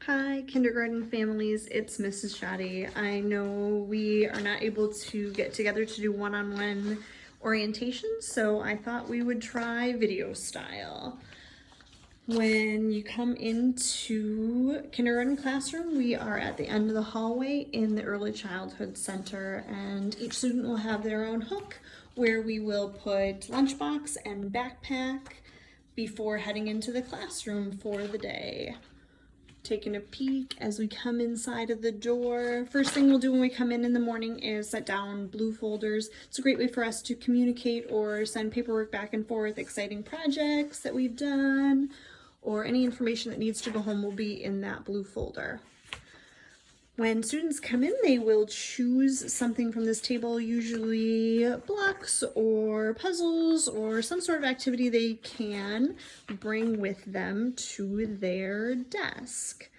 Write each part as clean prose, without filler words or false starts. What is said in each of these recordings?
Hi, kindergarten families, it's Mrs. Shoddy. I know we are not able to get together to do one-on-one orientation, so I thought we would try video style. When you come into kindergarten classroom, we are at the end of the hallway in the Early Childhood Center, and each student will have their own hook where we will put lunchbox and backpack before heading into the classroom for the day. Taking a peek as we come inside of the door. First thing we'll do when we come in the morning is set down blue folders. It's a great way for us to communicate or send paperwork back and forth, exciting projects that we've done, or any information that needs to go home will be in that blue folder. When students come in, they will choose something from this table, usually blocks or puzzles or some sort of activity they can bring with them to their desk.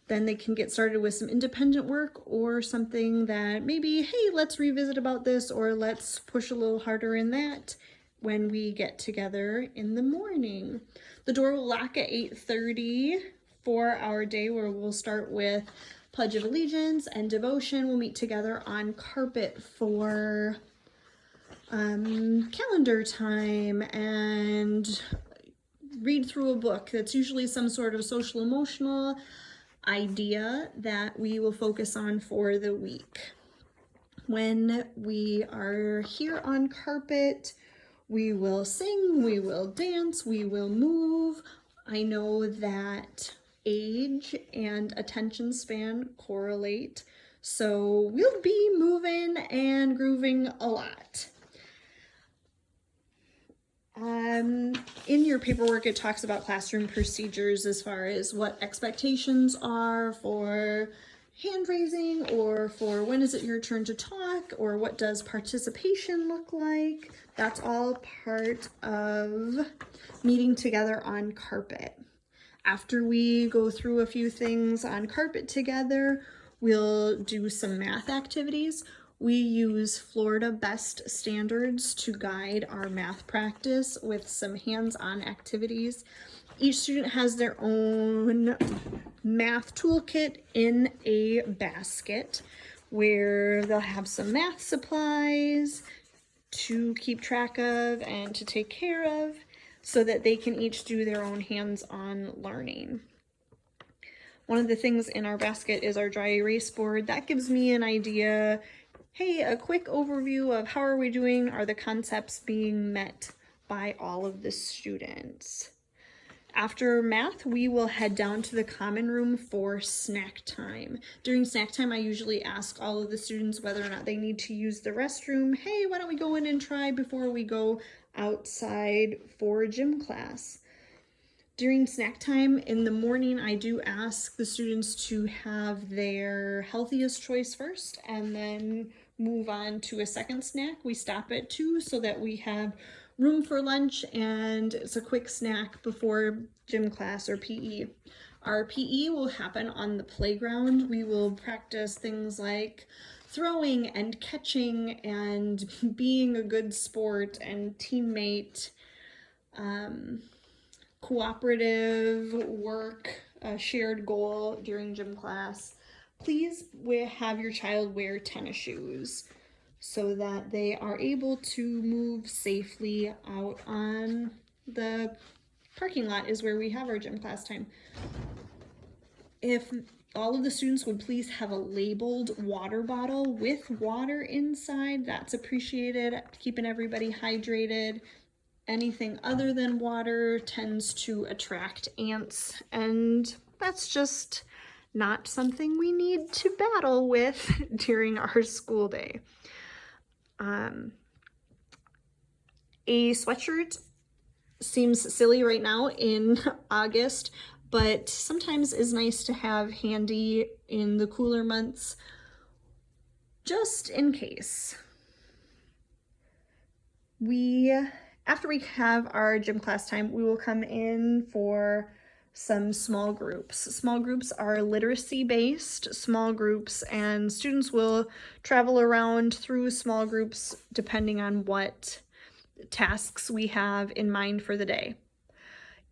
Then they can get started with some independent work or something that maybe, hey, let's revisit about this, or let's push a little harder in that when we get together in the morning. The door will lock at 8:30 for our day, where we'll start with Pledge of Allegiance and devotion. We'll meet together on carpet for calendar time and read through a book. That's usually some sort of social emotional idea that we will focus on for the week. When we are here on carpet, we will sing, we will dance, we will move. I know that age and attention span correlate, so we'll be moving and grooving a lot. In your paperwork, it talks about classroom procedures as far as what expectations are for hand raising, or for when is it your turn to talk, or what does participation look like. That's all part of meeting together on carpet. After we go through a few things on carpet together, we'll do some math activities. We use Florida Best Standards to guide our math practice with some hands-on activities. Each student has their own math toolkit in a basket where they'll have some math supplies to keep track of and to take care of, so that they can each do their own hands-on learning. One of the things in our basket is our dry erase board. That gives me an idea, hey, a quick overview of how are we doing? Are the concepts being met by all of the students? After math, we will head down to the common room for snack time. During snack time, I usually ask all of the students whether or not they need to use the restroom. Hey, why don't we go in and try before we go outside for gym class? During snack time in the morning, I do ask the students to have their healthiest choice first and then move on to a second snack. We stop at 2 so that we have room for lunch and it's a quick snack before gym class or PE. Our PE will happen on the playground. We will practice things like throwing and catching and being a good sport and teammate, cooperative work, a shared goal during gym class. Please have your child wear tennis shoes so that they are able to move safely out on the parking lot is where we have our gym class time. If all of the students would please have a labeled water bottle with water inside, that's appreciated, keeping everybody hydrated. Anything other than water tends to attract ants, and that's just not something we need to battle with during our school day. A sweatshirt seems silly right now in August, but sometimes is nice to have handy in the cooler months, just in case. After we have our gym class time, we will come in for some small groups. Small groups are literacy-based small groups, and students will travel around through small groups depending on what tasks we have in mind for the day.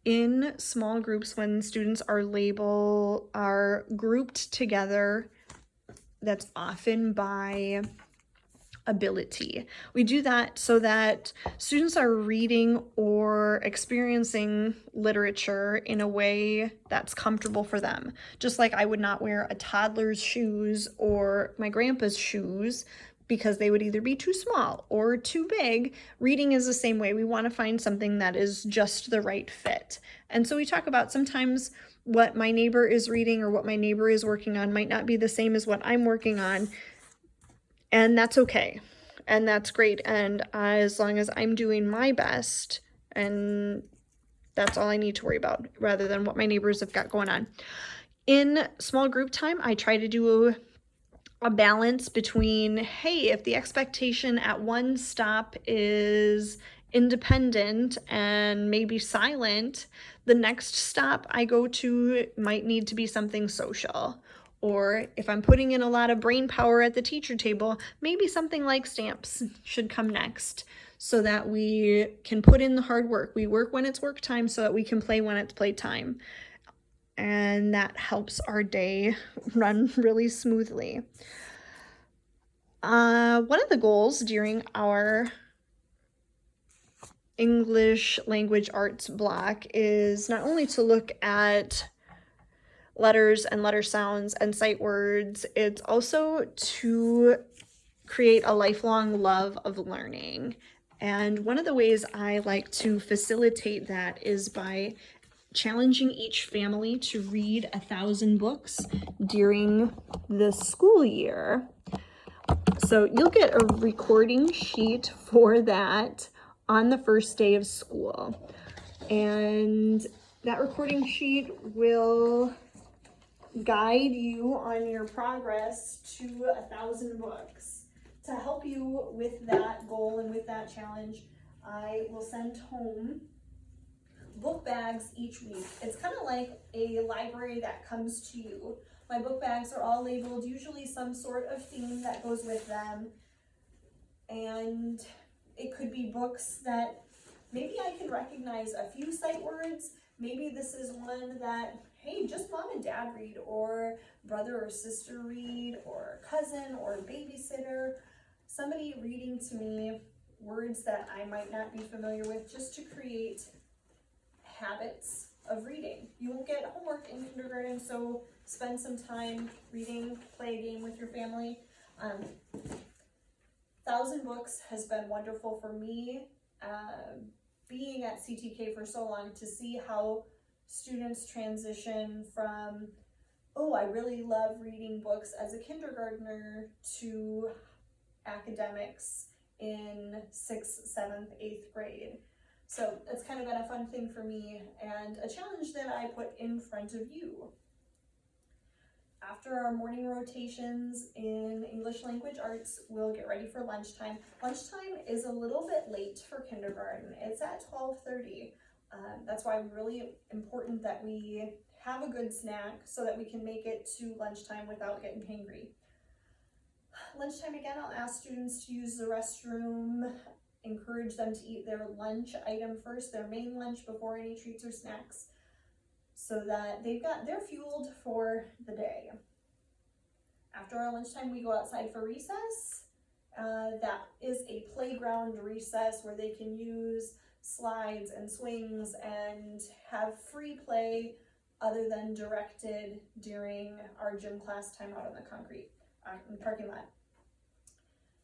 In small groups, when students are grouped together, that's often by ability. We do that so that students are reading or experiencing literature in a way that's comfortable for them. Just like I would not wear a toddler's shoes or my grandpa's shoes because they would either be too small or too big. Reading is the same way. We want to find something that is just the right fit. And so we talk about sometimes what my neighbor is reading or what my neighbor is working on might not be the same as what I'm working on. And that's okay. And that's great. And as long as I'm doing my best, and that's all I need to worry about rather than what my neighbors have got going on. In small group time, I try to do a balance between, hey, if the expectation at one stop is independent and maybe silent, the next stop I go to might need to be something social. Or if I'm putting in a lot of brain power at the teacher table, maybe something like stamps should come next so that we can put in the hard work. We work when it's work time so that we can play when it's play time. And that helps our day run really smoothly. One of the goals during our English language arts block is not only to look at letters and letter sounds and sight words, it's also to create a lifelong love of learning. And one of the ways I like to facilitate that is by challenging each family to read 1,000 books during the school year. So you'll get a recording sheet for that on the first day of school. And that recording sheet will guide you on your progress to 1,000 books. To help you with that goal and with that challenge, I will send home book bags each week. It's kind of like a library that comes to you. My book bags are all labeled, usually some sort of theme that goes with them. And it could be books that maybe I can recognize a few sight words. Maybe this is one that, hey, just mom and dad read, or brother or sister read, or cousin or babysitter. Somebody reading to me words that I might not be familiar with, just to create habits of reading. You won't get homework in kindergarten, so spend some time reading, play a game with your family. 1,000 books has been wonderful for me. Being at CTK for so long, to see how students transition from, oh, I really love reading books as a kindergartner, to academics in 6th, 7th, 8th grade. So it's kind of been a fun thing for me and a challenge that I put in front of you. After our morning rotations in English language arts, we'll get ready for lunchtime. Lunchtime is a little bit late for kindergarten. It's at 12:30. That's why it's really important that we have a good snack so that we can make it to lunchtime without getting hangry. Lunchtime, again, I'll ask students to use the restroom, encourage them to eat their lunch item first, their main lunch, before any treats or snacks, so that they're fueled for the day. After our lunchtime, we go outside for recess. That is a playground recess where they can use slides and swings and have free play other than directed during our gym class time out on the concrete in the parking lot.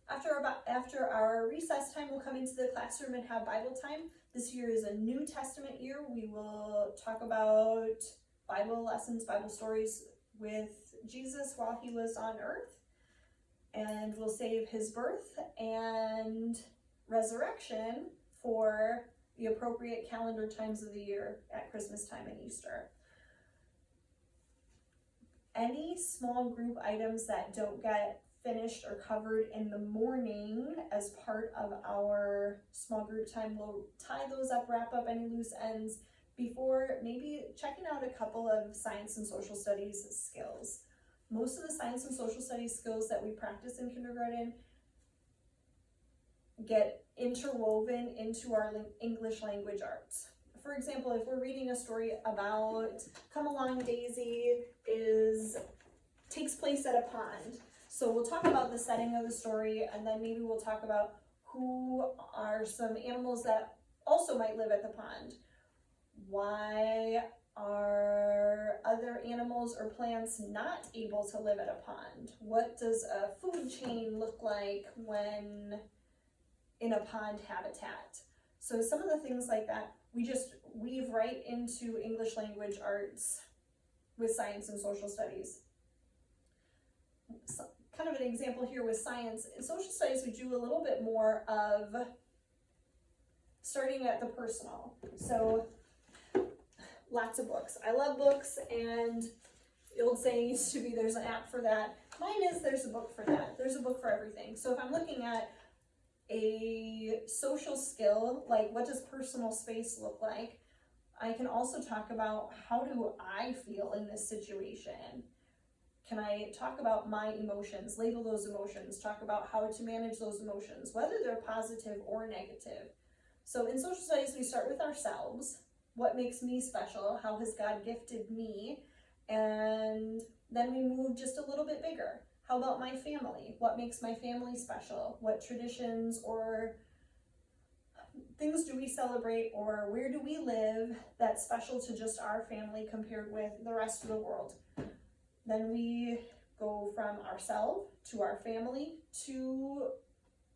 After our recess time, we'll come into the classroom and have Bible time. This year is a New Testament year. We will talk about Bible lessons, Bible stories with Jesus while he was on earth. And we'll save his birth and resurrection for the appropriate calendar times of the year at Christmas time and Easter. Any small group items that don't get finished or covered in the morning as part of our small group time, we'll tie those up, wrap up any loose ends before maybe checking out a couple of science and social studies skills. Most of the science and social studies skills that we practice in kindergarten get interwoven into our English language arts. for example, if we're reading a story about Come Along Daisy takes place at a pond. So we'll talk about the setting of the story, and then maybe we'll talk about who are some animals that also might live at the pond. Why are other animals or plants not able to live at a pond? What does a food chain look like when in a pond habitat? So some of the things like that, we just weave right into English language arts with science and social studies. So, kind of an example here with science. In social studies, we do a little bit more of starting at the personal. So lots of books. I love books, and the old saying used to be there's an app for that. Mine is there's a book for that. There's a book for everything. So if I'm looking at a social skill, like what does personal space look like, I can also talk about how do I feel in this situation. Can I talk about my emotions, label those emotions, talk about how to manage those emotions, whether they're positive or negative. So in social studies, we start with ourselves. What makes me special? How has God gifted me? And then we move just a little bit bigger. How about my family? What makes my family special? What traditions or things do we celebrate, or where do we live that's special to just our family compared with the rest of the world? Then we go from ourselves to our family to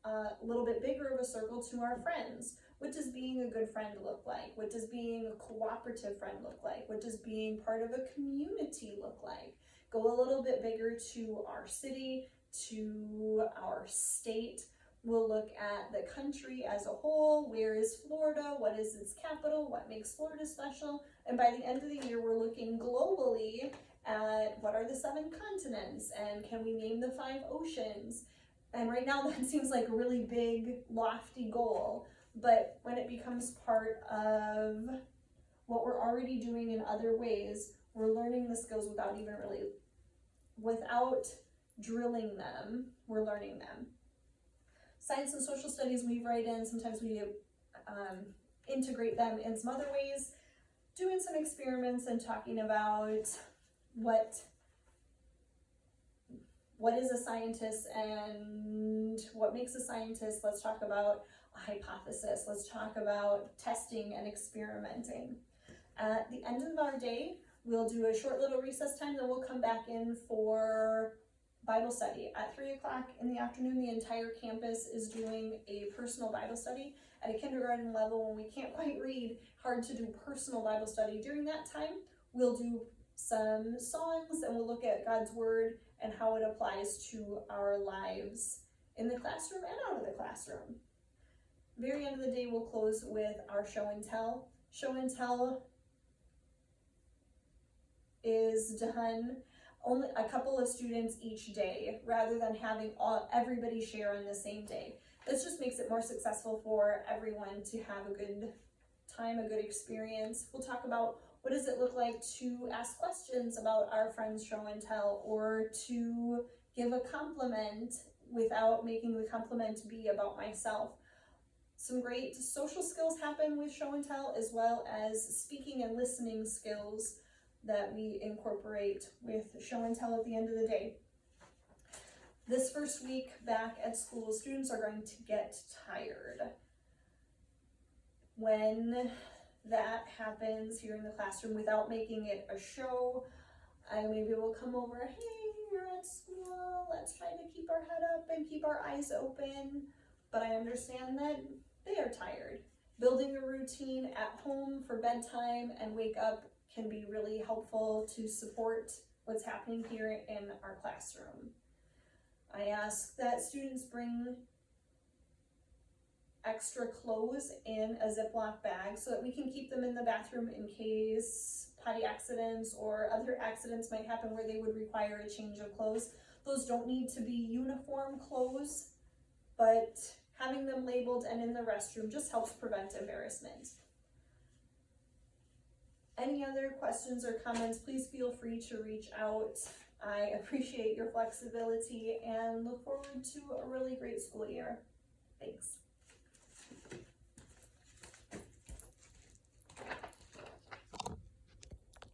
a little bit bigger of a circle to our friends. What does being a good friend look like? What does being a cooperative friend look like? What does being part of a community look like? Go a little bit bigger to our city, to our state. We'll look at the country as a whole. Where is Florida? What is its capital? What makes Florida special? And by the end of the year, we're looking globally at what are the 7 continents, and can we name the 5 oceans? And right now that seems like a really big, lofty goal, but when it becomes part of what we're already doing in other ways, we're learning the skills without drilling them, we're learning them. Science and social studies weave right in. Sometimes we integrate them in some other ways, doing some experiments and talking about what is a scientist and what makes a scientist. Let's talk about a hypothesis. Let's talk about testing and experimenting. At the end of our day, we'll do a short little recess time, then we'll come back in for Bible study. At 3 o'clock in the afternoon, the entire campus is doing a personal Bible study. At a kindergarten level, when we can't quite read, hard to do personal Bible study. During that time, we'll do some songs, and we'll look at God's word and how it applies to our lives in the classroom and out of the classroom. Very end of the day, we'll close with our show and tell. Show and tell is done only a couple of students each day rather than having everybody share on the same day. This just makes it more successful for everyone to have a good time, a good experience. We'll talk about what does it look like to ask questions about our friend's show and tell, or to give a compliment without making the compliment be about myself. Some great social skills happen with show and tell, as well as speaking and listening skills that we incorporate with show and tell at the end of the day. This first week back at school, students are going to get tired. When that happens here in the classroom without making it a show, maybe we'll come over, hey, you're at school, let's try to keep our head up and keep our eyes open. But I understand that they are tired. Building a routine at home for bedtime and wake up can be really helpful to support what's happening here in our classroom. I ask that students bring extra clothes in a Ziploc bag so that we can keep them in the bathroom in case potty accidents or other accidents might happen where they would require a change of clothes. Those don't need to be uniform clothes, but having them labeled and in the restroom just helps prevent embarrassment. Any other questions or comments, please feel free to reach out. I appreciate your flexibility and look forward to a really great school year. Thanks.